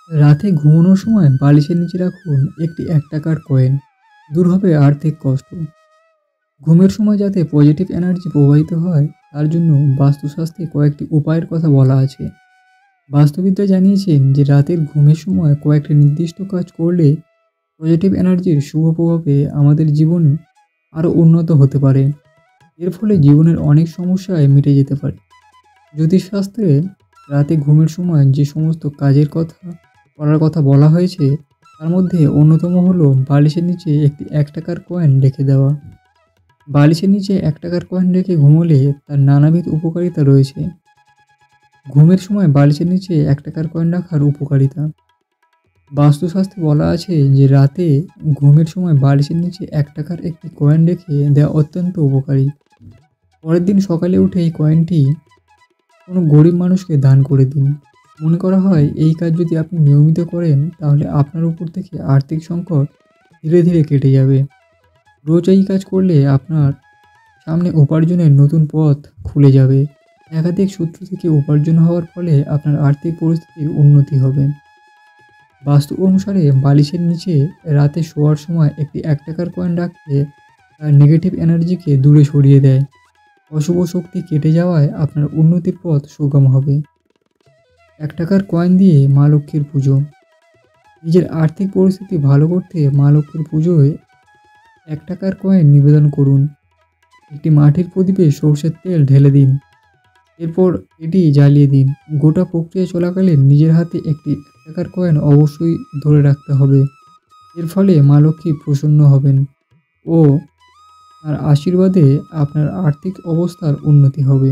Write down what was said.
রাতে ঘুমানোর সময় বালিশের নিচে রাখুন একটি ১ টাকার কয়েন। দূর হবে আর্থিক কষ্ট। ঘুমের সময় যাতে পজিটিভ এনার্জি প্রবাহিত হয় তার জন্য বাস্তুশাস্ত্রে কয়েকটি উপায়ের কথা বলা আছে। বাস্তুবিদ্যা জানিয়েছেন যে রাতের ঘুমের সময় কয়েকটি নির্দিষ্ট কাজ করলে পজিটিভ এনার্জির শুভ প্রভাবে আমাদের জীবন আরও উন্নত হতে পারে। এর ফলে জীবনের অনেক সমস্যায় মিটে যেতে পারে। জ্যোতিষশাস্ত্রে রাতে ঘুমের সময় যে সমস্ত কাজের কথা করার কথা বলা হয়েছে তার মধ্যে অন্যতম হলো বালিশের নিচে একটি ১ টাকার কয়েন রেখে দেওয়া। বালিশের নিচে ১ টাকার কয়েন রেখে ঘুমোলে তার নানাবিধ উপকারিতা রয়েছে। ঘুমের সময় বালিশের নিচে ১ টাকার কয়েন রাখার উপকারিতা। বাস্তুশাস্ত্রে বলা আছে যে রাতে ঘুমের সময় বালিশের নিচে ১ টাকার একটি কয়েন রেখে দেওয়া অত্যন্ত উপকারী। পরের দিন সকালে উঠে এই কয়েনটি কোনো গরিব মানুষকে দান করে দিন। মনে করা হয় এই কাজ যদি আপনি নিয়মিত করেন তাহলে আপনার উপর থেকে আর্থিক সংকট ধীরে ধীরে কেটে যাবে। রোজ এই কাজ করলে আপনার সামনে উপার্জনের নতুন পথ খুলে যাবে। একাধিক সূত্র থেকে উপার্জন হওয়ার ফলে আপনার আর্থিক পরিস্থিতির উন্নতি হবে। বাস্তু অনুসারে বালিশের নিচে রাতে শোয়ার সময় একটি ১ টাকার কয়েন রাখলে তার নেগেটিভ এনার্জিকে দূরে সরিয়ে দেয়। অশুভ শক্তি কেটে যাওয়ায় আপনার উন্নতির পথ সুগম হবে। ১ টাকার কয়েন দিয়ে মা লক্ষ্মীর পুজো। নিজের আর্থিক পরিস্থিতি ভালো করতে মা লক্ষ্মীর পুজোয় ১ টাকার কয়েন নিবেদন করুন। একটি মাটির প্রদীপে সরষের তেল ঢেলে দিন। এরপর এটি জ্বালিয়ে দিন। গোটা প্রক্রিয়া চলাকালীন নিজের হাতে একটি ১ টাকার কয়েন অবশ্যই ধরে রাখতে হবে। এর ফলে মা লক্ষ্মী প্রসন্ন হবেন ও তার আশীর্বাদে আপনার আর্থিক অবস্থার উন্নতি হবে।